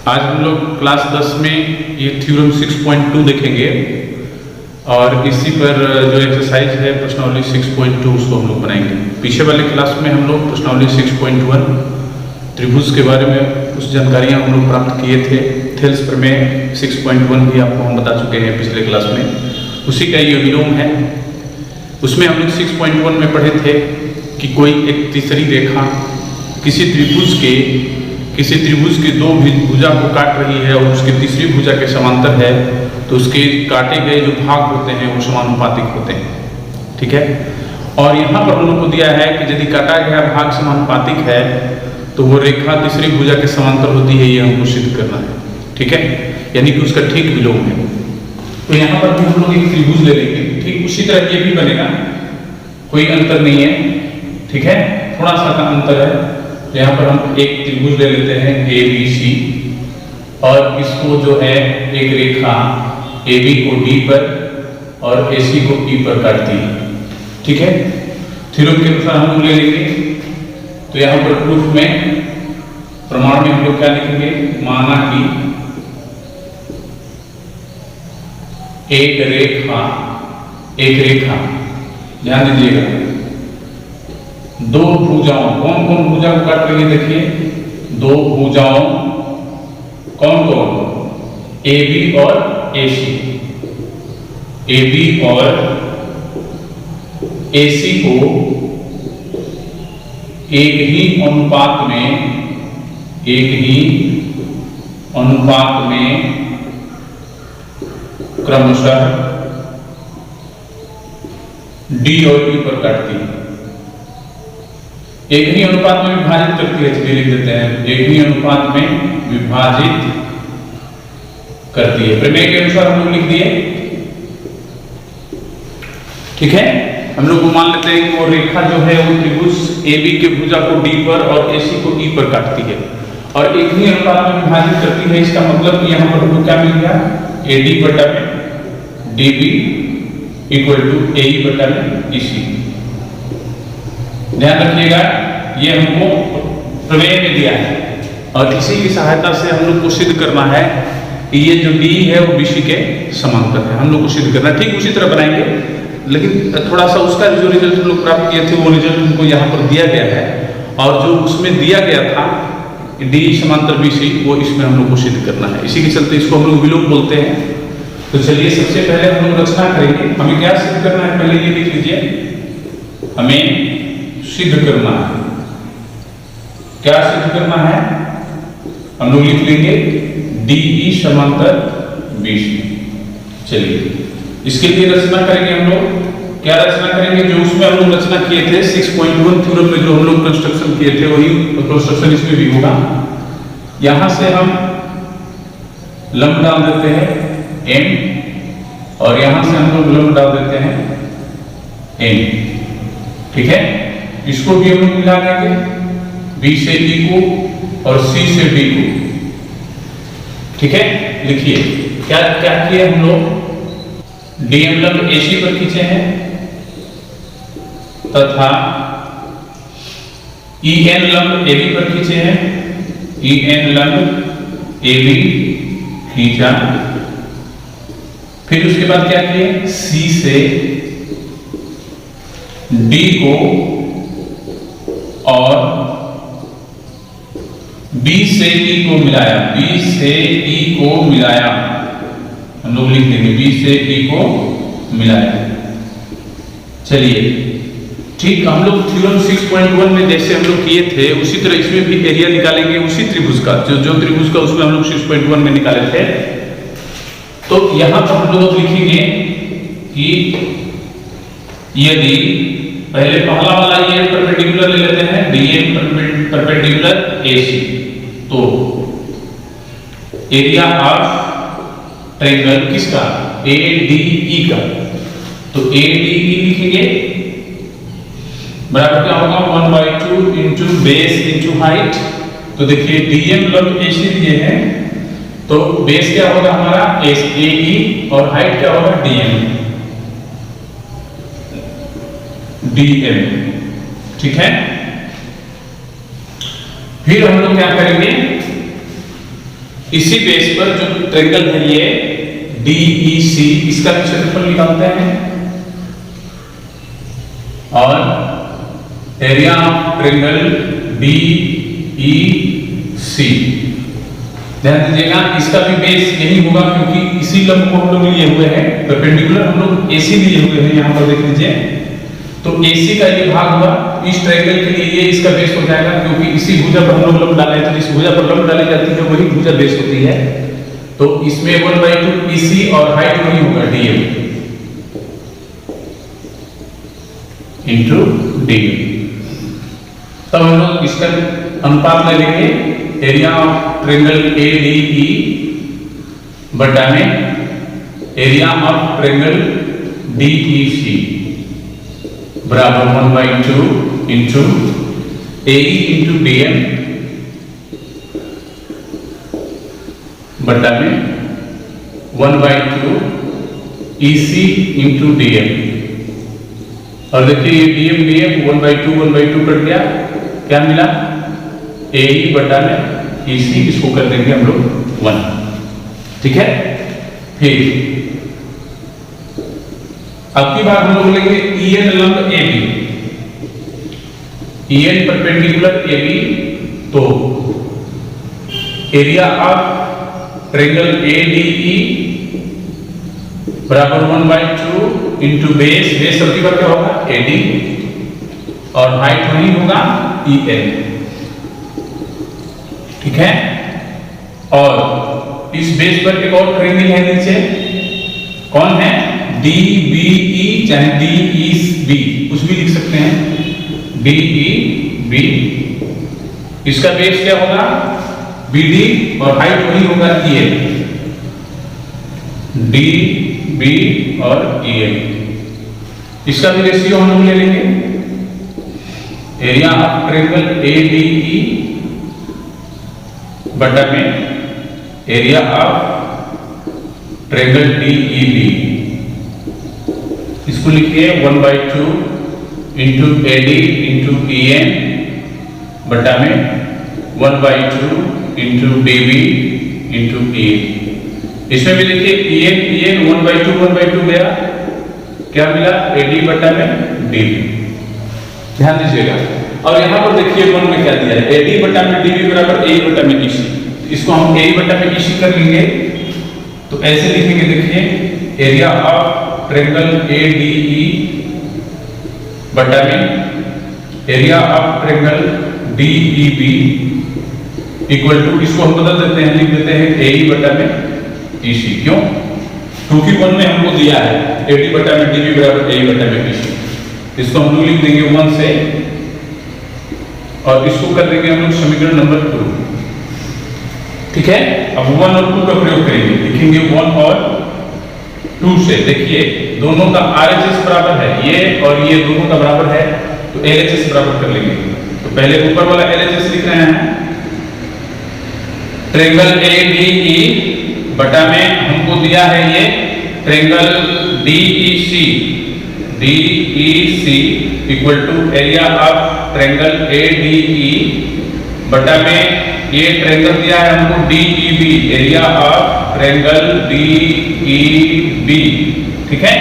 आज हम लोग क्लास 10 में ये थ्योरम 6.2 देखेंगे और इसी पर जो एक्सरसाइज है प्रश्नावली 6.2 उसको हम लोग बनाएंगे। पीछे वाले क्लास में हम लोग प्रश्नावली 6.1 त्रिभुज के बारे में कुछ जानकारियाँ हम लोग प्राप्त किए थे। थेल्स प्रमेय 6.1 भी आपको हम बता चुके हैं पिछले क्लास में, उसी का ये विलोम है। उसमें हम लोग 6.1 में पढ़े थे कि कोई एक तीसरी रेखा किसी त्रिभुज की दो भुजा को काट रही है और उसकी तीसरी भुजा के समांतर है, तो उसके काटे गए जो भाग होते हैं वो समानुपातिक होते हैं। ठीक है, और यहाँ पर हम लोग को दिया है कि यदि काटा गया भाग समानुपातिक है तो वो रेखा तीसरी भुजा के समांतर होती है, ये हमको सिद्ध करना है। ठीक है, यानी कि उसका ठीक विलोम है। तो यहाँ पर भी हम लोग एक त्रिभुज ले लेंगे, ठीक उसी तरह ये भी बनेगा, कोई अंतर नहीं है। ठीक है, थोड़ा सा का अंतर है। तो यहाँ पर हम एक त्रिभुज ले लेते हैं ABC और इसको जो है एक रेखा AB को D पर और AC को E पर काटती है। ठीक है, थ्योरम के अनुसार हम लोग ले लेंगे। तो यहाँ पर प्रूफ में प्रमाण में हम लोग क्या लिखेंगे, माना कि एक रेखा ध्यान दीजिएगा, दो भुजाओं, कौन कौन भुजा को काट रही है देखिए, दो भुजाओं कौन कौन, AB और AC, AB और AC को एक ही अनुपात में क्रमशः D और E पर काटती है। एक ही अनुपात में विभाजित करती है, चलिए लिख देते हैं, एक ही अनुपात में विभाजित करती है। प्रमेय के अनुसार हम लोग लिख दिए। ठीक है, हम लोग को मान लेते हैं कि वो रेखा जो है वो त्रिभुज AB के भुजा को D पर और AC को E पर काटती है और एक ही अनुपात में विभाजित करती है। इसका मतलब यहाँ पर हमको क्या मिल गया, AD बटा में DB इक्वल टू AE बटा में EC। ध्यान रखिएगा, ये हमको प्रमेय में दिया है और इसी की सहायता से हम लोग को सिद्ध करना है कि ये जो D है वो BC के समांतर है। हम लोग को सिद्ध करना, ठीक उसी तरह बनाएंगे, लेकिन थोड़ा सा उसका जो रिजल्ट हम लोग प्राप्त किए थे वो रिजल्ट हमको यहाँ पर दिया गया है और जो उसमें दिया गया था D समांतर BC, वो इसमें हम लोग को सिद्ध करना है। इसी के चलते इसको हम लोग विलोम बोलते हैं। तो चलिए सबसे पहले हम लोग रचना करेंगे। हमें क्या सिद्ध करना है, पहले ये लिख लीजिए, हमें सिद्ध करना है। क्या सिद्ध करना है, हम लोग लिख लेंगे DE समांतर BC। चलिए इसके लिए रचना करेंगे। हम लोग क्या रचना करेंगे, जो उसमें हम लोग रचना किए थे 6.1 थ्योरम में, जो हम लोग कंस्ट्रक्शन किए थे वही कंस्ट्रक्शन इसमें भी होगा। यहां से हम लंब डाल देते हैं M और यहां से हम लोग लंब डाल देते हैं N। ठीक है, इसको भी हम लोग मिला देंगे, B से E को और C से D को। ठीक है, लिखिए क्या क्या किए हम लोग, DM लंब AC पर खींचे हैं तथा EN लंब AB पर खींचे हैं, EN लंब AB खींचा। फिर उसके बाद क्या किए, C से D को और B से E को मिलाया, B से E को मिलाया। हम लोग लिख देंगे B से E को मिलाया। चलिए ठीक, हम लोग थ्योरम 6.1 में जैसे हम लोग किए थे उसी तरह इसमें भी एरिया निकालेंगे उसी त्रिभुज का, जो त्रिभुज का उसमें हम लोग 6.1 में निकाले थे। तो यहां पर हम लोग लिखेंगे कि यदि पहले पहला वाला ये परपेंडिकुलर ले लेते हैं, DM परपेंडिकुलर AC, तो एरिया ऑफ ट्रायंगल किसका, ADE का, तो ADE लिखेंगे बराबर क्या होगा 1/2 इंटू बेस इंटू हाइट। तो देखिए DM लंब AC दिए हैं, तो बेस क्या होगा हमारा AE और हाइट क्या होगा DM। ठीक है, फिर हम लोग क्या करेंगे, इसी बेस पर जो ट्रायंगल है ये DEC, इसका भी क्षेत्रफल निकालते हैं और एरिया ऑफ ट्रायंगल DEC, ध्यान दीजिएगा इसका भी बेस यही होगा क्योंकि इसी लंब को हम लोग लिए हुए हैं, परपेंडिकुलर हम लोग AC लिए हुए हैं। यहां पर देख लीजिए तो AC का ये भाग हुआ, इस ट्रायंगल के लिए ये इसका बेस हो जाएगा क्योंकि इसी भुजा पर हम लोग लंब डाले, तो जिस भुजा पर लंब डाली जाती है वही भुजा बेस होती है। तो इसमें 1/2 EC और हाइट वही होगा DM इंटू DM। तब हम लोग इसका अनुपात ले लेंगे, एरिया ऑफ ट्रायंगल ADE बटा में एरिया ऑफ ट्रायंगल DEC बराबर 1/2 इंटू AE इंटू DM बटा में 1/2 EC इंटू DM। और देखिए ये DM 1/2 कट गया, क्या मिला AE बटा में EC, इसको कर देंगे हम लोग 1। ठीक है, फिर अब की बात हम लोग लेंगे EN लंब AB, EN परपेंडिकुलर AB, तो एरिया ऑफ ट्रायंगल ADE बराबर 1/2 इंटू बेस सबकी बार क्या होगा AD और हाइट वही होगा EN। ठीक है, और इस बेस पर एक और ट्रायंगल है नीचे, कौन है DBE, चाहे DEB कुछ भी लिख सकते हैं, DEB, इसका बेस क्या होगा BD और हाइट वही होगा EN, DB और EN। इसका भी रेशियो हम लोग ले लेंगे, एरिया ऑफ ट्रायंगल ADE बटा में एरिया ऑफ ट्रायंगल DEB, इसको लिखिए 1/2 इंटू AD इंटू EN बटा में 1/2 इंटू DB इंटू EN। इसमें भी देखिए EN 1/2 गया, क्या मिला AD बटा में DB, ध्यान दीजिएगा। और यहां पर देखिए 1 में क्या दिया है, AD बटा में DB बराबर AE बटा में EC, इसको हम AE बटा में EC कर लेंगे, तो ऐसे लिखेंगे, देखिए एरिया ऑफ ट्रायंगल ADE बटा में area of triangle DEB equal to, इसको हम बदल देते हैं, लिख देते हैं AE बटा में EC, क्यों, क्योंकि 1 में हमको दिया है AD बटा में DB बराबर AE बटा में EC, इसको हम लोग लिख देंगे 1 से, और इसको कर देंगे हम लोग समीकरण नंबर 2। ठीक है, अब 1 और 2 का प्रयोग करेंगे, लिखेंगे 1 और 2 से। देखिए दोनों का RHS बराबर है, ये और ये दोनों का बराबर है, तो LHS बराबर कर लेंगे। तो पहले ऊपर वाला LHS लिख रहे हैं, ट्रायंगल ADE बटा में हमको दिया है ये triangle DEC equal to area of triangle ADE बटा में ये ट्रायंगल दिया है हमको DEB, area of triangle DEB। ठीक है,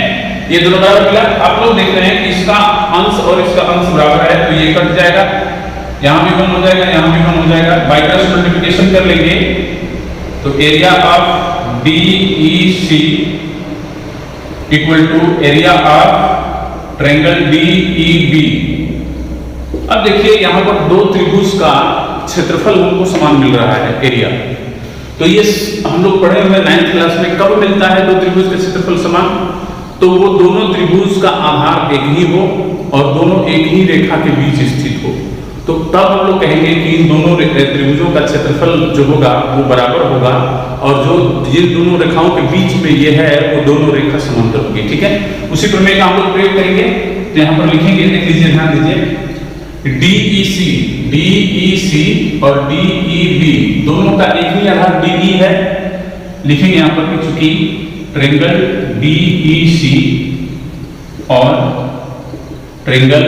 ये दोनों बराबर मिला। आप लोग देख रहे हैं कि इसका अंश और इसका अंश बराबर है, तो ये कट जाएगा, यहां भी 1 हो जाएगा, यहां भी 1 हो जाएगा, बाय क्रॉस मल्टीप्लिकेशन कर लेंगे, तो area of DEC equal to area of triangle DEB। अब देखिए यहां पर दो त्रिभुज का क्षेत्रफल हमको समान मिल रहा है, एरिया, तो ये हम लोग पढ़े हुए 9th क्लास में, कब मिलता है दो त्रिभुज का क्षेत्रफल समान, तो वो दोनों त्रिभुज का आधार एक ही हो और दोनों एक ही रेखा के बीच स्थित हो, तो तब हम लोग कहेंगे कि इन दोनों त्रिभुजों का क्षेत्रफल जो होगा वो बराबर होगा, और जो ये दोनों रेखाओं के बीच में ये है वो दोनों रेखा समांतर होगी। ठीक है, उसी प्रमेय का हम लोग प्रयोग करेंगे, तो यहाँ पर लिखेंगे, देख लीजिए, ध्यान दीजिए, DEC और DEB दोनों का एक ही आधार DE है, लिखेंगे यहाँ पर कि चूंकि ट्रायंगल DEC और ट्रायंगल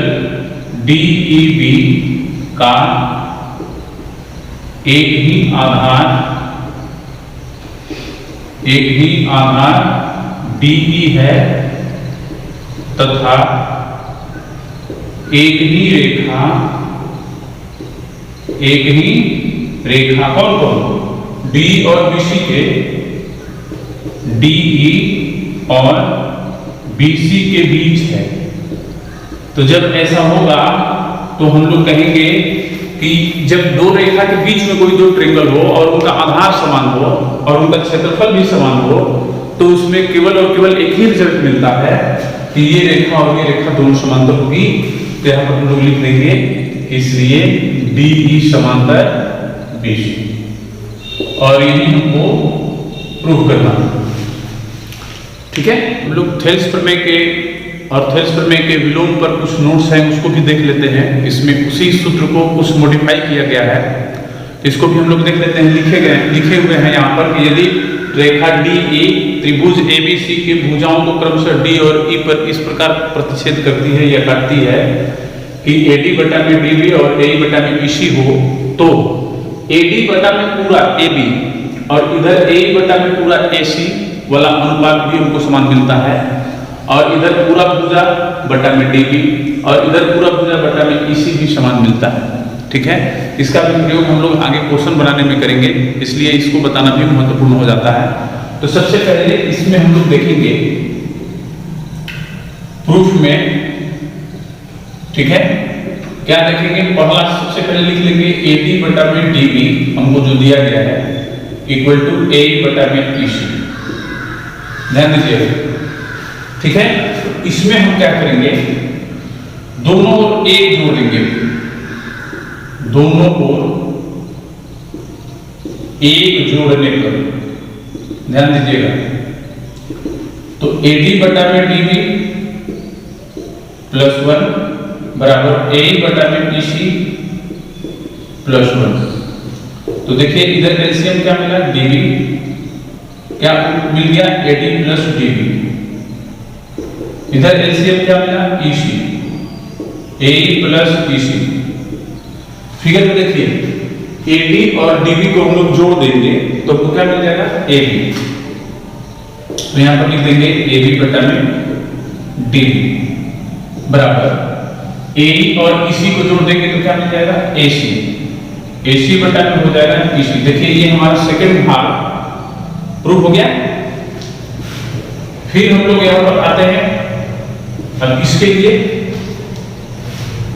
DEB का एक ही आधार एक ही आधार DE है तथा एक ही रेखा कौन कौन D और BC के DE और BC के बीच है। तो जब ऐसा होगा तो हम लोग कहेंगे कि जब दो रेखा के बीच में कोई दो ट्रेंगल हो और उनका आधार समान हो और उनका क्षेत्रफल भी समान हो तो उसमें केवल और केवल एक ही रिजल्ट मिलता है कि ये रेखा और ये रेखा दोनों समांतर होगी। तो यहाँ पर हम लोग लिख देंगे इसलिए DE समांतर BC और यही हमको प्रूव करना है। ठीक है, हम लोग थेल्स प्रमेय के और थेल्स प्रमेय के विलोम पर कुछ नोट्स हैं उसको भी देख लेते हैं। इसमें उसी सूत्र को कुछ मॉडिफाई किया गया है, इसको भी हम लोग देख लेते हैं। लिखे हुए हैं यहाँ पर कि यदि रेखा DE त्रिभुज ABC की भुजाओं को क्रमशः D और E पर इस प्रकार प्रतिच्छेद करती है या काटती है कि AD बटा में DB और AE बटा में BC हो, तो AD बटा में पूरा AB और इधर AE बटा में पूरा AC वाला अनुपात भी हमको समान मिलता है और इधर पूरा भुजा बटा में DB और इधर पूरा भुजा बटा में EC भी समान मिलता है। ठीक है, इसका भी प्रयोग हम लोग आगे क्वेश्चन बनाने में करेंगे, इसलिए इसको बताना भी महत्वपूर्ण हो जाता है। तो सबसे पहले इसमें हम लोग देखेंगे प्रूफ में। ठीक है, क्या देखेंगे, पहला सबसे पहले लिख लेंगे AD बटा में DB हमको जो दिया गया है इक्वल टू AE बटा में EC। ध्यान दीजिए। ठीक है, तो इसमें हम क्या करेंगे, दोनों ओर एक जोड़ देंगे, दोनों ओर एक जोड़ने पर ध्यान दीजिएगा। तो AD बटा में DB प्लस 1 बराबर AE बटा में EC प्लस 1। तो देखिए इधर एलसीएम क्या मिला, DB क्या मिल गया, AD प्लस DB। इधर एलसीएम क्या मिला, EC, AE plus EC। Figure में देखिए AD और DB को हम लोग जोड़ देंगे तो आपको क्या मिल जाएगा, AB। तो यहां पर लिख देंगे AB बटा में DB बराबर AE और EC को जोड़ देंगे तो क्या मिल जाएगा, AC बटा में हो जाएगा EC। देखिए ये हमारा सेकंड भाग प्रूफ हो गया। फिर हम लोग यहां पर आते हैं, अब इसके लिए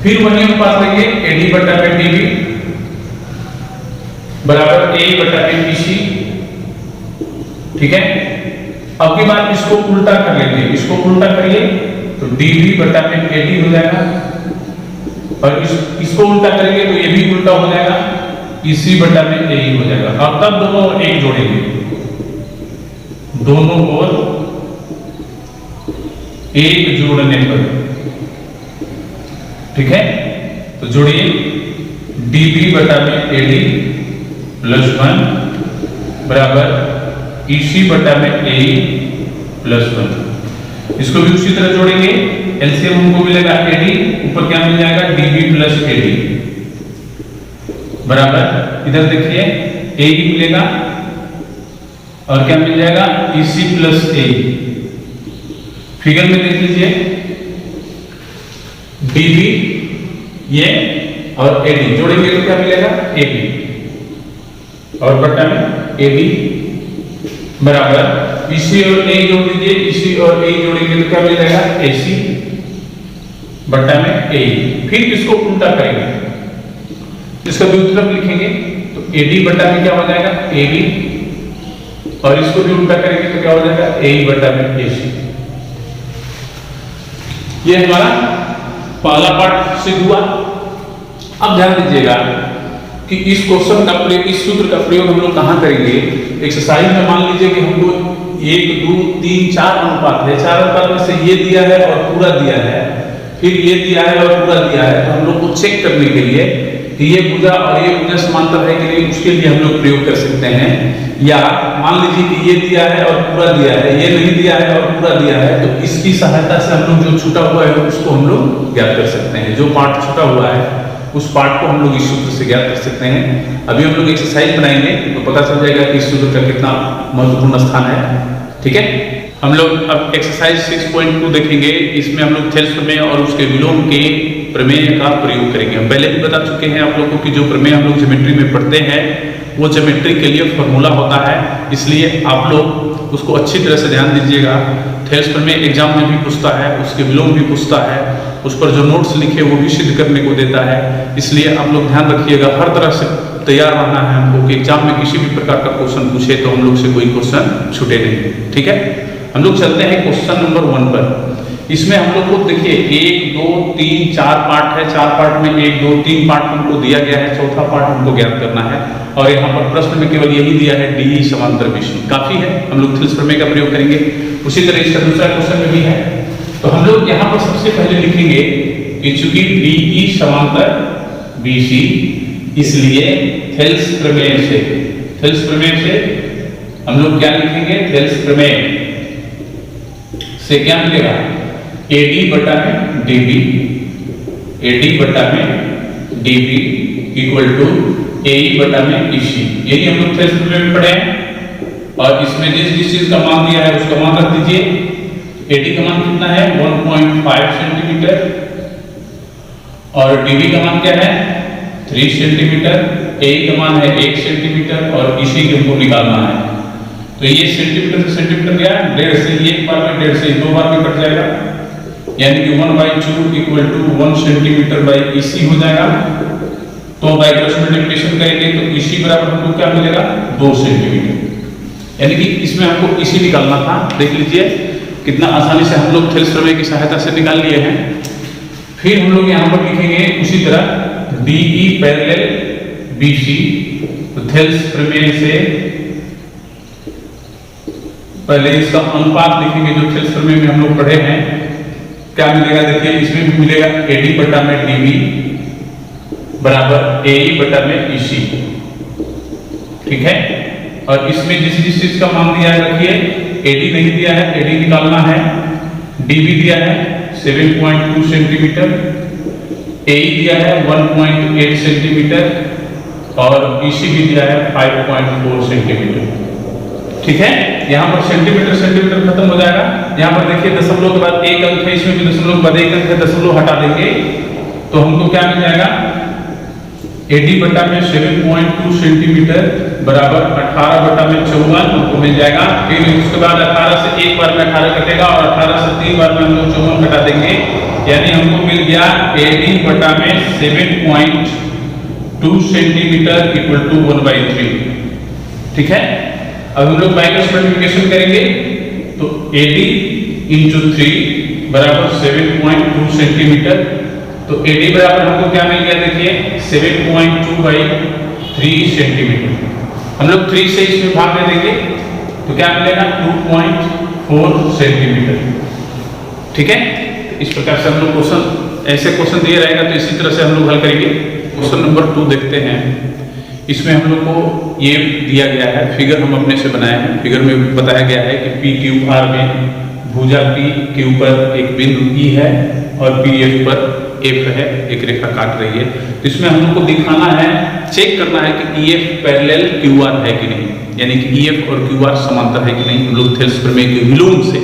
फिर वही अनुपात लेंगे AD बटा में DB बराबर AE बटा में EC। ठीक है, अब की बात इसको उल्टा कर लेंगे, इसको उल्टा करिए तो DB बटा में AD हो जाएगा और इसको उल्टा करेंगे तो ये भी उल्टा हो जाएगा, EC बटा में AE हो जाएगा। अब तब दोनों ओर एक जोड़ेंगे, दोनों ओर एक जोड़ने पर। ठीक है, तो जोड़िए DB बटा में AD प्लस 1 बराबर EC बटा में AE प्लस 1। इसको भी उसी तरह जोड़ेंगे, एलसीएम हमको मिलेगा AD, ऊपर क्या मिल जाएगा, DB प्लस AD बराबर इधर देखिए AE मिलेगा और क्या मिल जाएगा, EC प्लस AE। फिगर में देख लीजिए DB ये और AD जोड़ेंगे तो क्या मिलेगा, AB और बटा में AD बराबर EC और AE जोड़ दीजिए, EC और AE जोड़ेंगे तो क्या मिल जाएगा, AC बटा में AE। फिर इसको उल्टा करेंगे, इसका विपरीत तरफ लिखेंगे तो AD बटा में क्या हो जाएगा, AB और इसको भी उल्टा करेंगे तो क्या हो जाएगा, AE बटा में AC। ये हमारा पहला पार्ट सिद्ध हुआ। अब ध्यान दीजिएगा कि इस क्वेश्चन का प्रयोग, इस सूत्र का प्रयोग हम लोग कहां करेंगे। एक्सरसाइज में मान लीजिए कि हमको 1 2 3 4 अनुपात है, 4 अनुपात में से ये दिया है और पूरा दिया है, फिर ये दिया है और पूरा दिया है। तो हम लोग को चेक करने के लिए कि ये भुजा और ये भुजा समांतर है कि नहीं, उसके लिए हम लोग प्रयोग कर सकते हैं। या मान लीजिए कि ये दिया है और पूरा दिया है, ये नहीं दिया है और पूरा दिया है, तो इसकी सहायता से हम लोग जो छूटा हुआ है उसको हम लोग ज्ञात कर सकते हैं। जो पार्ट छूटा हुआ है उस पार्ट को हम लोग इस सूत्र से ज्ञात कर सकते हैं। अभी हम लोग एक्सरसाइज बनाएंगे तो पता चल जाएगा कि इस सूत्र का कितना महत्वपूर्ण स्थान है। ठीक है, हम लोग अब एक्सरसाइज 6.2 देखेंगे। इसमें हम लोग थेल्स प्रमेय और उसके विलोम के प्रमेय का प्रयोग करेंगे। हम पहले भी बता चुके हैं आप लोगों की जो प्रमेय हम लोग ज्योमेट्री में पढ़ते हैं वो ज्योमेट्री के लिए फॉर्मूला होता है, इसलिए आप लोग उसको अच्छी तरह से ध्यान दीजिएगा। थेल्स प्रमेय एग्जाम में भी पूछता है, उसके विलोम भी पूछता है, उस पर जो नोट्स लिखे वो भी सिद्ध करने को देता है, इसलिए आप लोग ध्यान रखिएगा। हर तरह से तैयार रहना है हमको कि एग्जाम में किसी भी प्रकार का क्वेश्चन पूछे तो हम लोग से कोई क्वेश्चन छूटे नहीं। ठीक है, हम लोग चलते हैं क्वेश्चन नंबर 1 पर। इसमें हम लोग को देखिए 1 2 3 4 पार्ट है। 4 पार्ट में 1 2 3 पार्ट हमको दिया गया है, चौथा पार्ट हमको ज्ञात करना है। और यहाँ पर प्रश्न में केवल यही दिया है डी समांतर बीसी, काफी है। हम लोग थेल्स प्रमेय का प्रयोग करेंगे। उसी तरह इसका दूसरा क्वेश्चन में भी है, तो हम लोग यहाँ पर सबसे पहले लिखेंगे कि चूंकि डी समांतर बीसी, इसलिए थेल्स प्रमेय से हम लोग क्या लिखेंगे? थेल्स प्रमेय से क्या मिलेगा? AD बटा में DB, AD बटा में DB इक्वल टू AE बटा में EC। यही हम लोग थेल्स प्रमेय में पढ़े हैं। और इसमें जिस चीज का मान दिया है उसका मान रख दीजिए। AD का मान कितना है? 1.5 सेंटीमीटर और DB का मान क्या है? 3 सेंटीमीटर। AE का मान है 1 सेंटीमीटर और EC के हमको निकालना है। तो ये सेंटीमीटर से सेंटीमीटर गया, 1.5 से एक बार में, 1.5 से 2 बार में कट जाएगा, यानी कि 1/2 equal to 1 centimetre by EC हो जाएगा। तो बाई क्रॉस मल्टीप्लिकेशन करेंगे तो EC बराबर हमको क्या मिलेगा? 2 सेंटीमीटर। यानी कि इसमें हमको EC निकालना था। देख लीजिए कितना आसानी से हम लोग थेल्स प्रमेय की सहायता से निकाल लिए हैं। फिर हम लोग यहाँ पर लिखेंगे उसी तरह DE पैरेलल BC। तो थेल्स प्रमेय से पहले इसका अनुपात लिखेंगे जो थेल्स प्रमेय में हम लोग पढ़े हैं। क्या मिलेगा? देखिए इसमें भी मिलेगा AD बटा में DB बराबर AE बटा में EC। ठीक है, और इसमें जिस चीज का मान दिया है रखिए, AD नहीं दिया है, AD निकालना है। DB दिया है 7.2 सेंटीमीटर, AE दिया है 1.8 सेंटीमीटर और EC भी दिया है 5.4 सेंटीमीटर। ठीक है, यहाँ पर सेंटीमीटर खत्म हो जाएगा। यहाँ पर देखिए दशमलव के बाद एक अंक है, इसमें भी दशमलव के बाद एक अंक है, दशमलव हटा देंगे तो हमको क्या मिल जाएगा? AD बटा में 7.2 सेंटीमीटर बराबर 18 बटा में 54 हमको मिल जाएगा। फिर उसके बाद 18 से एक बार में 18 कटेगा और 18 से 3 बार में हम लोग 54 घटा देंगे, यानी हमको मिल गया AD बटा में 7.2 सेंटीमीटर इक्वल टू 1/3। ठीक है, अब हम लोग बाई क्रॉस मल्टीप्लिकेशन करेंगे तो AD इंटू 3 बराबर 7.2 सेंटीमीटर। तो AD बराबर हमको क्या मिल गया? देखिए 7.2/3 सेंटीमीटर। हम लोग 3 से इसमें भाग दे देंगे तो क्या मिलेगा? 2.4 सेंटीमीटर। ठीक है, इस प्रकार से हम लोग क्वेश्चन, ऐसे क्वेश्चन दिए रहेगा तो इसी तरह से हम लोग हल करेंगे। क्वेश्चन नंबर 2 देखते हैं। इसमें हम लोग को ये दिया गया है, फिगर हम अपने से बनाए हैं। फिगर में बताया गया है कि PQR में भुजा P के ऊपर एक बिंदु E है और PF पर F है, एक रेखा काट रही है। तो इसमें हम लोग को दिखाना है, चेक करना है कि EF पैरेलल QR है कि नहीं, यानी कि EF और QR समांतर है कि नहीं। हम लोग थेल्स प्रमेय के विलोम से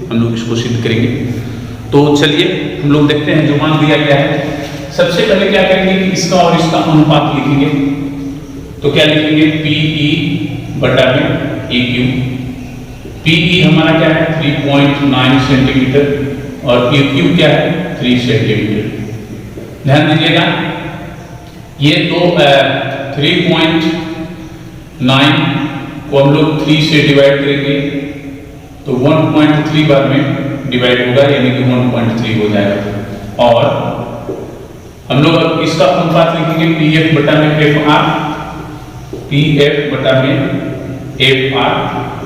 हम लोग इसको सिद्ध करेंगे। तो चलिए हम लोग देखते हैं जो मान दिया गया है। सबसे पहले क्या करेंगे कि इसका और इसका अनुपात लिखेंगे। तो क्या लिखेंगे? PE बटा में EQ। PE हमारा क्या है? 3.9 सेंटीमीटर और EQ क्या है? 3 सेंटीमीटर। ध्यान दीजिएगा, ये दो 3.9 को हम लोग 3 से डिवाइड करेंगे तो 1.3 बार में डिवाइड होगा, यानी कि 1.3 हो जाएगा। और हम लोग अब इसका अनुपात लिखेंगे PF बटा में FR, PF बटा में FR,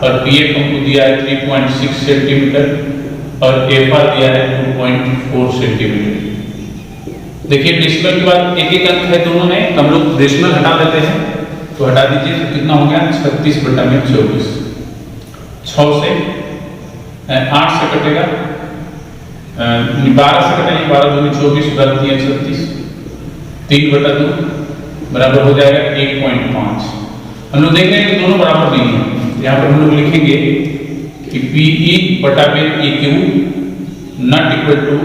और PF हमको दिया है 3.6 सेंटीमीटर और FR दिया है 2.4 सेंटीमीटर। देखिए डेसिमल के बाद एक एक अंक है दोनों में, हम लोग डेसिमल हटा देते हैं तो हटा दीजिए तो कितना हो गया? 36 बटा में 24। 6 से 8 से कटेगा, 12 से कटेगा, 12 दूनी 24, 12 3 36, 3/2 बराबर हो जाएगा 1.5। हम लोग देख रहे हैं कि दोनों बराबर नहीं है। यहाँ पर हम लोग लिखेंगे कि PE बटा में EQ not equal to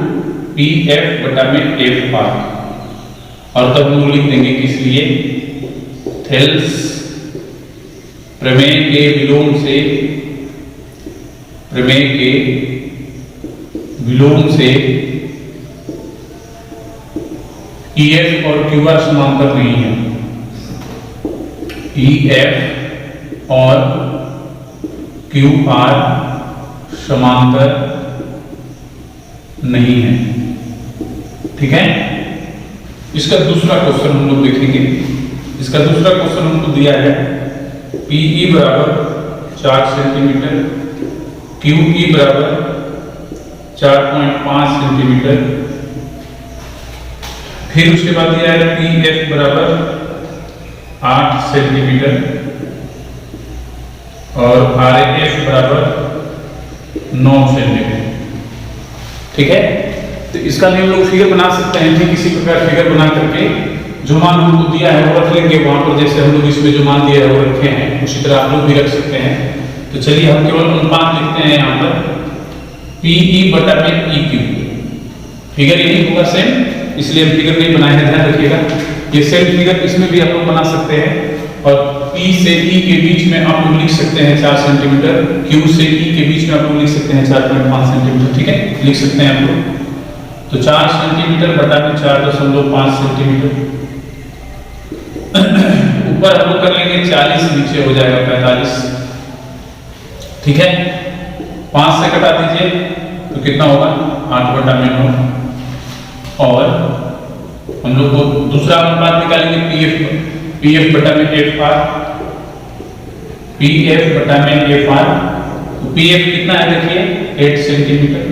PF बटा में FR, और तब हम लोग लिख देंगे कि इसलिए थेल्स प्रमेय के विलोम से EF और QR समांतर नहीं है। EF और QR समांतर नहीं है। ठीक है, इसका दूसरा क्वेश्चन हम लोग देखेंगे। इसका दूसरा क्वेश्चन हमको दिया है PE बराबर 4 सेंटीमीटर, QE बराबर 4.5 सेंटीमीटर, फिर उसके बाद दिया है PF बराबर 8 सेंटीमीटर और RF बराबर 9 सेंटीमीटर। ठीक है, तो इसका भी हम लोग फिगर बना सकते हैं। ठीक इसी प्रकार फिगर बना करके जो मान हमको दिया है वो रख लेंगे वहां पर, जैसे हम लोग इसमें जो मान दिया है वो रखे हैं, उसी तरह आप लोग भी रख सकते हैं। तो चलिए हम केवल अनुपात लिखते हैं यहाँ पर PE बटा में EQ। फिगर यही होगा सेम, इसलिए हम फिगर नहीं बनाए हैं, ध्यान रखिएगा। ये सेम फिगर इसमें भी आप लोग बना सकते हैं, और P से E के बीच में आप लोग लिख सकते हैं 4 सेंटीमीटर, Q से E के बीच में आप लोग लिख सकते हैं 4.5 सेंटीमीटर। ठीक है, लिख सकते हैं आप लोग। तो 4 सेंटीमीटर बटा में 4.5 सेंटीमीटर, ऊपर हम लोग कर लेंगे 40, नीचे हो जाएगा 45। ठीक है, 5 से कटा दीजिए तो कितना होगा 8/9। और हम लोग को दूसरा अनुपात निकालेंगे PF बटा में FR, PF बटा में FR। तो PF कितना है देखिए 8 सेंटीमीटर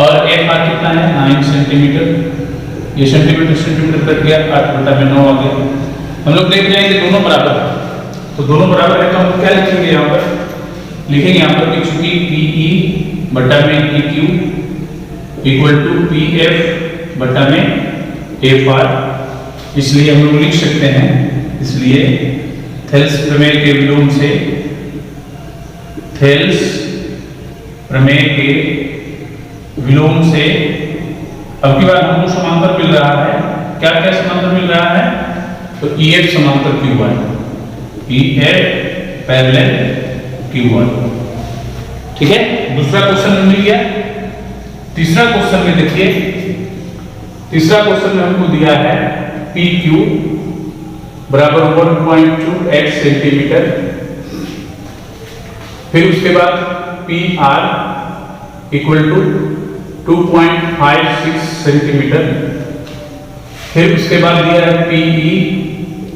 और FR कितना है 9 सेंटीमीटर। ये सेंटीमीटर कट गया, 8/9 आ गया। हम लोग देख रहे हैं कि दोनों बराबर है, तो दोनों बराबर है तो हम क्या लिखेंगे यहाँ पर, लिखेंगे यहाँ पर कि चूंकि PE बटा में EQ इक्वल टू PF बटा में FR, इसलिए हम लोग लिख सकते हैं, इसलिए थेल्स प्रमेय के विलोम से, थेल्स प्रमेय के विलोम से अब की बार हमको समांतर मिल रहा है। क्या क्या समांतर मिल रहा है, तो EF समांतर QR, EF पैरेलल QR। ठीक है, दूसरा क्वेश्चन मिल गया। तीसरा क्वेश्चन में देखिए, तीसरा क्वेश्चन में हमको दिया है PQ बराबर 1.28 सेंटीमीटर, फिर उसके बाद PR इक्वल टू 2.56 सेंटीमीटर, फिर उसके बाद दिया है PE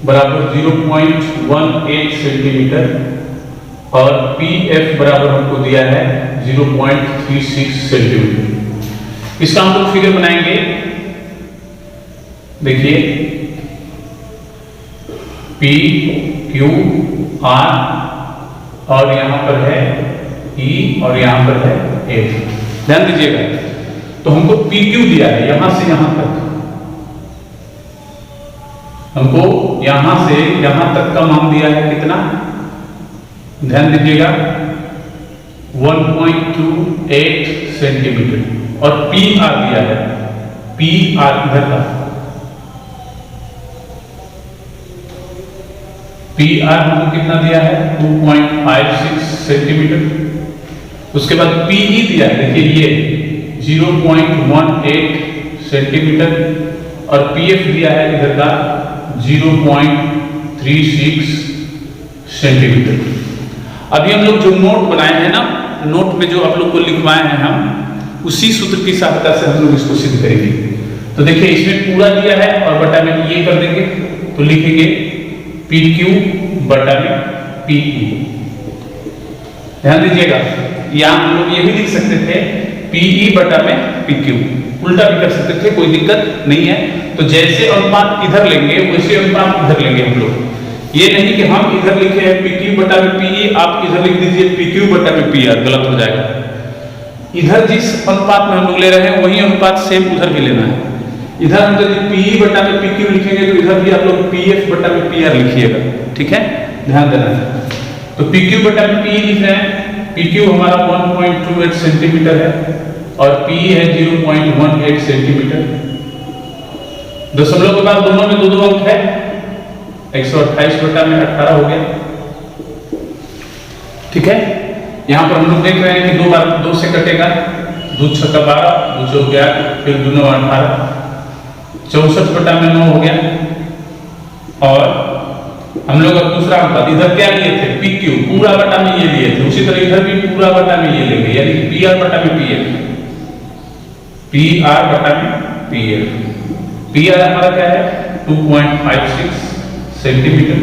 बराबर 0.18 सेंटीमीटर और PF बराबर हमको दिया है 0.36 सेंटीमीटर। इसका हम लोग फिगर बनाएंगे। देखिए P Q R और यहां पर है E और यहां पर है F। ध्यान दीजिएगा, तो हमको PQ दिया है यहां से यहां तक, हमको यहां से यहां तक का मान दिया है कितना, ध्यान दीजिएगा 1.28 सेंटीमीटर, और PR दिया है, PR इधर का PR हमको कितना दिया है 2.56 सेंटीमीटर। उसके बाद PE दिया है, देखिए ये 0.18 सेंटीमीटर और PF दिया है इधर का 0.36 सेंटीमीटर। अभी हम लोग जो नोट बनाए हैं ना, नोट में जो आप लोग को लिखवाए हैं हम, उसी सूत्र की सहायता से हम लोग इसको सिद्ध करेंगे। तो देखिए इसमें पूरा दिया है और बटा में ये कर देंगे, तो लिखेंगे PQ बटा में PE। ध्यान दीजिएगा, यहाँ हम लोग ये भी लिख सकते थे PE बटा में PQ, उल्टा भी कर सकते थे, कोई दिक्कत नहीं है। तो जैसे अनुपात इधर लेंगे वैसे अनुपात इधर लेंगे हम लोग। ये नहीं कि हम इधर लिखे हैं PQ बटा में PE, आप इधर लिख दीजिए PQ बटा में PR, गलत हो जाएगा। इधर जिस अनुपात में हम लोग ले रहे हैं वही अनुपात सेम उधर भी लेना है। इधर हम यदि पी बटा में पी क्यू लिखेंगे तो इधर भी आप लोग पी एफ बटा में पी आर लिखिएगा, ठीक है, ध्यान देना है। तो पी क्यू बटा में पी लिख रहे हैं, पी क्यू हमारा 1.28 सेंटीमीटर है और पी है 0.18 सेंटीमीटर। दशमलव के बाद दोनों में दो अंक है, 128 बटा में 18 हो गया, ठीक है। यहाँ पर हम लोग देख रहे हैं कि 2 बार 2 से कटेगा, 2 छक्का 12, 2 चौक 8, फिर 2 9 18, 64 बटा में 9 हो गया। और हम लोग अब दूसरा अंक इधर क्या लिए थे, पी क्यू पूरा बटा में ये लिए थे, उसी तरह इधर भी पूरा बटा में ये लेंगे, यानी पी आर बटा में पी एफ, पी आर बटा में पी एफ। पी आर हमारा क्या है 2.56 सेंटीमीटर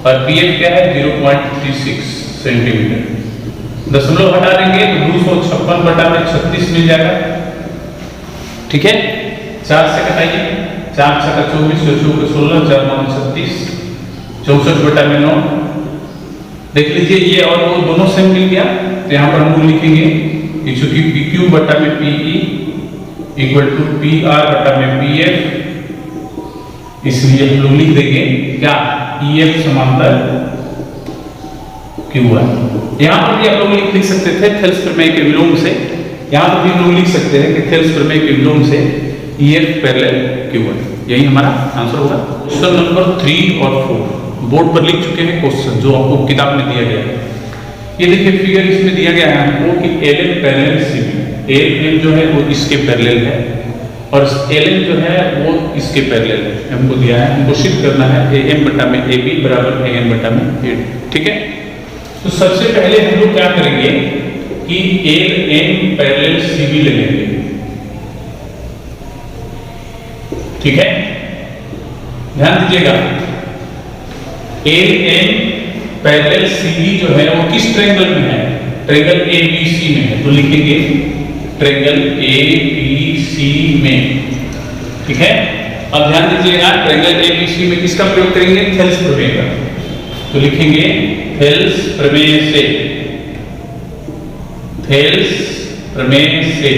और पी एफ क्या है 0.36 सेंटीमीटर। दशमलव हटा देंगे तो 256 बटा में 36 मिल जाएगा, ठीक है। 4 से कटाइए, 4 छक्का 24, 16, 4 9 36, 64 बटा में 9। देख लीजिए ये और वो दोनों सेम मिल गया, तो यहाँ पर हम लोग लिखेंगे चूंकि पी क्यू बटा में P E equal to P R बटा में पी एफ, इसलिए हम लोग लिख देंगे क्या ई एफ समांतर क्यू आर। यहाँ पर भी आप लोग लिख सकते थे थेल्स प्रमेय के विलोम से, यहाँ पर भी हम लोग लिख सकते हैं कि थेल्स प्रमेय के विलोम से E F parallel Q R, यही हमारा आंसर होगा। क्वेश्चन नंबर 3 और 4 बोर्ड पर लिख चुके हैं क्वेश्चन जो आपको किताब में दिया गया है। ये देखिए फिगर इसमें दिया गया है हमको कि L N parallel C B, L N जो है वो इसके पैरेलल है और एल एन जो है वो इसके पैरेलल है, हमको दिया है, हमको सिद्ध करना है ए एम बटा में ए बी बराबर ए एन बटा में ए डी, ठीक है। तो सबसे पहले हम लोग क्या करेंगे कि L N parallel C B ले लेंगे, ठीक है, ध्यान दीजिएगा। L N parallel C B जो है वो किस ट्रायंगल में है, ट्रायंगल ए बी सी में है, तो लिखेंगे ट्रायंगल ए बी सी में, ठीक है। अब ध्यान दीजिएगा ट्रायंगल ए बी सी में किसका प्रयोग करेंगे, थेल्स प्रमेय का, तो लिखेंगे थेल्स प्रमेय से, थेल्स प्रमेय से।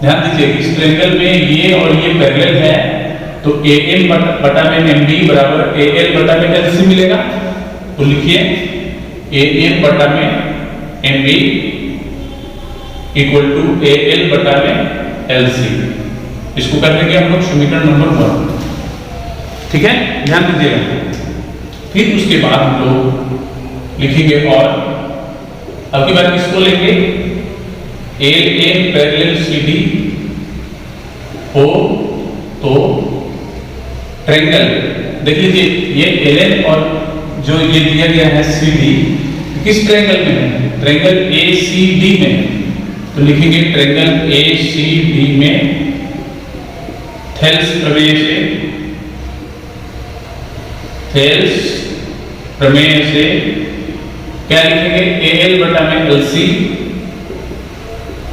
ध्यान दीजिए इस ट्रायंगल में ये और ये पैरेलल है, तो ए एम बटा में एम बी बराबर ए एल बटा में एल सी मिलेगा, तो लिखिए ए एम बटा में M B equal to A L बटा में एल सी। इसको कर देंगे हम लोग समीकरण नंबर 1, ठीक है, ध्यान दीजिएगा। फिर उसके बाद हम लोग लिखेंगे और अब की बार किसको लेंगे, L N parallel C D हो तो ट्रायंगल, देख लीजिए ये एल एन और जो ये दिया गया है सी डी किस ट्रायंगल में है, ट्रायंगल ए सी डी में, तो लिखेंगे ट्रायंगल ए सी डी में थेल्स प्रमेय से, थेल्स प्रमेय से क्या लिखेंगे ए एल बटा में एल सी,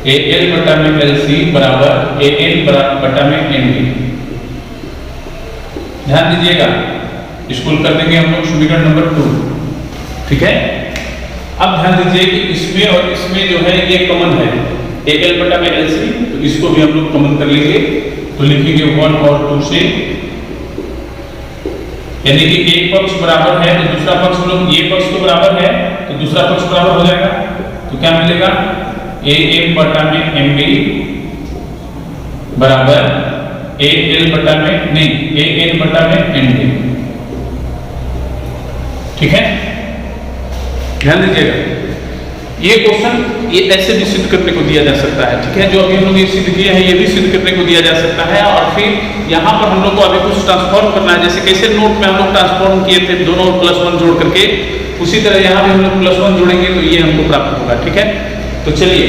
ए एल बटा में एल सी बराबर ए एन बटा में एन डी। ध्यान दीजिएगा इसको कर देंगे हम लोग समीकरण नंबर 2, ठीक है। अब ध्यान दीजिए कि इसमें और इसमें जो है ये कॉमन है, ए एल बटा में एल सी, तो इसको भी हम लोग कॉमन कर लेंगे, तो लिखेंगे 1 और 2 से, यानी कि एक पक्ष बराबर है तो दूसरा पक्ष हम लोग, ये पक्ष तो बराबर है तो दूसरा पक्ष बराबर हो जाएगा, तो क्या मिलेगा ए एम बटा में एम बी बराबर ए एल बटा में नहीं ए एन बटा में एन डी, ठीक है। ध्यान दीजिएगा ये क्वेश्चन ये ऐसे भी सिद्ध करने को दिया जा सकता है, ठीक है, जो अभी हम लोग ये सिद्ध किए हैं ये भी सिद्ध करने को दिया जा सकता है। और फिर यहाँ पर हम लोग को अभी कुछ ट्रांसफॉर्म करना है, जैसे कैसे नोट में हम लोग ट्रांसफॉर्म किए थे दोनों +1 जोड़ करके, उसी तरह यहाँ भी हम लोग +1 जोड़ेंगे तो ये हमको प्राप्त होगा, ठीक है। तो चलिए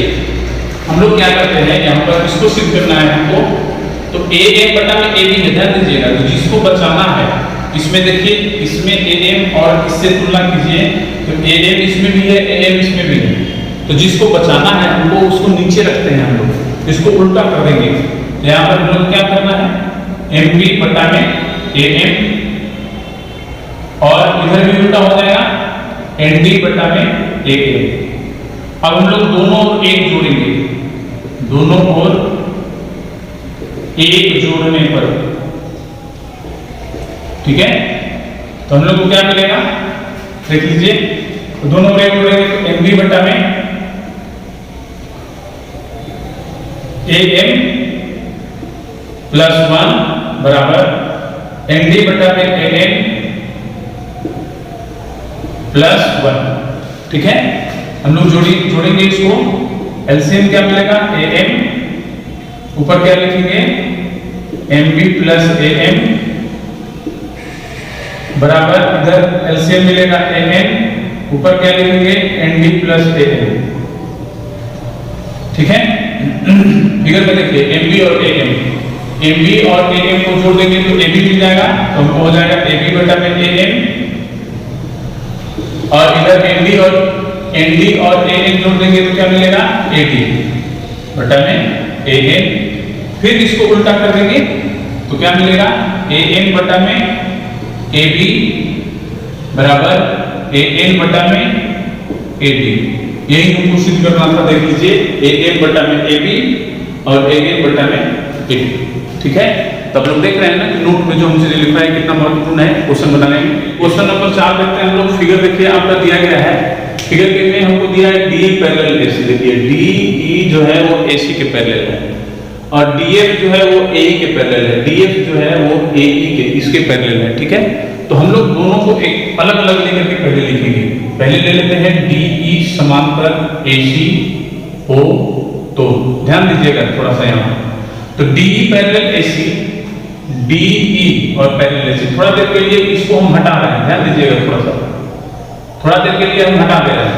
हम लोग क्या करते हैं, यहाँ पर इसको सिद्ध करना है हमको, तो ए एम बटा में ए बी है, ध्यान दीजिएगा, तो जिसको बचाना है इसमें देखिए इसमें ए एम और इससे तुलना कीजिए, तो ए एम इसमें भी है ए एम इसमें भी है, तो जिसको बचाना है हमको उसको नीचे रखते हैं हम लोग, इसको उल्टा कर देंगे। तो यहाँ पर हम लोग क्या करना है एम बी बटा में ए एम और इधर भी उल्टा हो जाएगा एन डी बटा में ए एम। अब हम लोग दोनों ओर 1 जोड़ेंगे, दोनों ओर 1 जोड़ने पर, ठीक है। तो हम लोग को क्या मिलेगा, देख लीजिए, तो दोनों ब्रैकेट जोड़ेंगे तो MB बटा में AM प्लस 1 बराबर MD बटा में AM प्लस 1, ठीक है। हम लोग जोड़ेंगे इसको, एलसीएम क्या मिलेगा, AM, ऊपर क्या लिखेंगे, MB प्लस AM बराबर, इधर एलसीएम मिलेगा AM, ऊपर क्या लिखेंगे, ND प्लस AM, ठीक है। फिगर में देखिए MB और AM को जोड़ देंगे तो AB मिल जाएगा, तो हमको हो जाएगा AB बटा में AM, और इधर ND और AM जोड़ देंगे तो क्या मिलेगा, AD बटा में AM। फिर इसको उल्टा कर देंगे तो क्या मिलेगा, AM बटा में AB बराबर AN बटा में AD। यही हमको सिद्ध करना था, देख लीजिए, AM बटा में AB और AN बटा में AD, ठीक है। तो आप लोग देख रहे हैं ना कि नोट में जो हमसे लिखा है कितना महत्वपूर्ण है क्वेश्चन बनाने में। क्वेश्चन नंबर 4 देखते हैं हम लोग। फिगर देखिए आपका दिया गया है, फिगर में हमको दिया है DE पैरेलल AC। देखिए DE जो है वो AC के पैरेलल है, और DF जो है वो AE के पैरेलल है, DF जो है वो AE के, इसके पैरेलल है, ठीक है। तो हम लोग दोनों को एक अलग अलग लेकर के पहले लिखेंगे। पहले ले लेते हैं DE समांतर AC हो, तो ध्यान दीजिएगा थोड़ा सा यहाँ, तो DE पैरेलल AC, DE और पैरेलल AC। थोड़ा देर के लिए इसको हम हटा रहे हैं, ध्यान दीजिएगा थोड़ा देर के लिए हम हटा दे रहे हैं।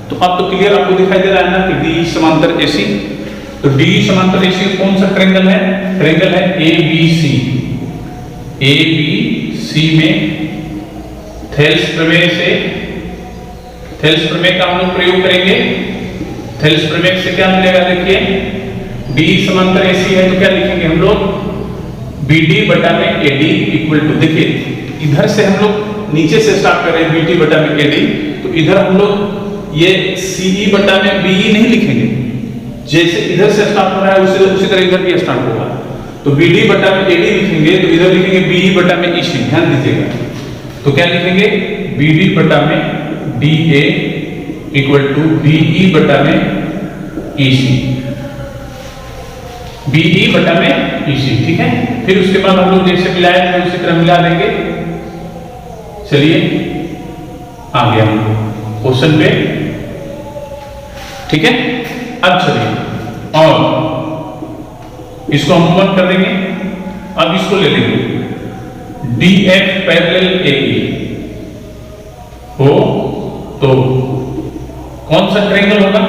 तो अब तो क्लियर आपको दिखाई दे रहा है ना कि DE समांतर AC। तो DE समांतर AC कौन सा ट्रायंगल है, ट्रायंगल है ABC। ABC में थेल्स प्रमेय का हम लोग प्रयोग करेंगे। थेल्स प्रमेय से क्या मिलेगा, देखिए DE समांतर AC है तो क्या लिखेंगे हम लोग, BD बटा में AD इक्वल टू, देखिए इधर से हम लोग नीचे से स्टार्ट कर रहे हैं, BD बटा में AD, तो इधर हम लोग ये CE बटा में BE नहीं लिखेंगे, जैसे इधर से स्टार्ट हो रहा है उसी तरह इधर भी स्टार्ट होगा। तो BD बटा में AD लिखेंगे तो इधर लिखेंगे BE बटा में EC, ध्यान दीजिएगा। तो क्या लिखेंगे, BD बटा में DA इक्वल टू BE बटा में EC, BE बटा में EC, ठीक है। फिर उसके बाद हम लोग जैसे मिलाए थे उसी तरह मिला देंगे। चलिए आ गया हम लोग क्वेश्चन पे, ठीक है। अब चलिए और इसको हम मूव कर देंगे। अब इसको ले लेंगे DF पैरेलल AE हो, तो कौन सा ट्रायंगल होगा,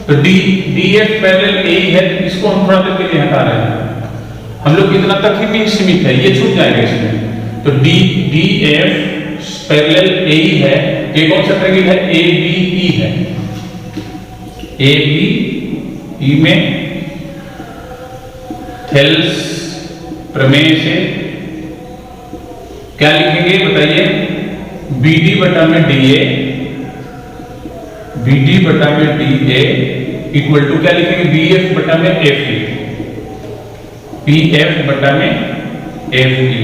तो DF पैरेलल AE है, इसको हम थोड़ा देर के लिए हटा रहे हैं। हम लोग इतना तक ही में सीमित है, ये छूट जाएगा इसमें। तो DF पैरेलल AE है, ये कौन सा ट्रायंगल है, ABE है। ABE में थेल्स प्रमेय से क्या लिखेंगे बताइए, BD बटा में DA, BD बटा में DA इक्वल टू क्या लिखेंगे, BF बटा में FE, BF बटा में FE।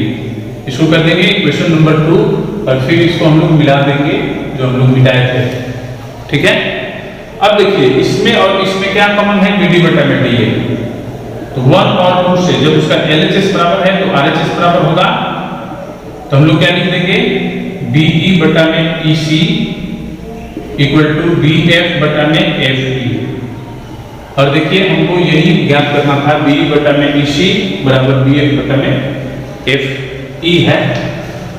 इसको कर देंगे क्वेश्चन नंबर 2, और फिर इसको हम लोग मिला देंगे जो हम लोग मिलाए थे, ठीक है। अब देखिए इसमें और इसमें क्या कॉमन है, BD बटा में DA। तो 1 और 2 से जब उसका LHS बराबर है तो RHS बराबर होगा, तो हम लोग क्या लिख देंगे, BE बटा में EC इक्वल टू BF बटा में FE। और देखिए हमको यही ज्ञात करना था, BE बटा में EC बराबर BF बटा में FE है,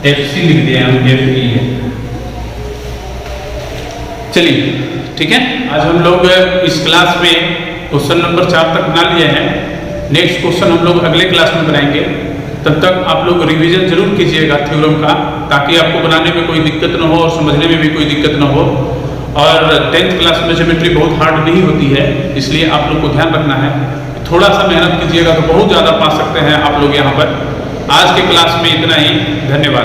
FC लिख दिया हम, FE है। चलिए ठीक है, आज हम लोग इस क्लास में क्वेश्चन नंबर 4 तक बना लिए हैं। नेक्स्ट क्वेश्चन हम लोग अगले क्लास में बनाएंगे। तब तक आप लोग रिवीजन जरूर कीजिएगा थ्योरम का, ताकि आपको बनाने में कोई दिक्कत न हो और समझने में भी कोई दिक्कत न हो। और 10th क्लास में ज्योमेट्री बहुत हार्ड नहीं होती है, इसलिए आप लोग को ध्यान रखना है, थोड़ा सा मेहनत कीजिएगा तो बहुत ज़्यादा पा सकते हैं आप लोग यहाँ पर। आज के क्लास में इतना ही, धन्यवाद।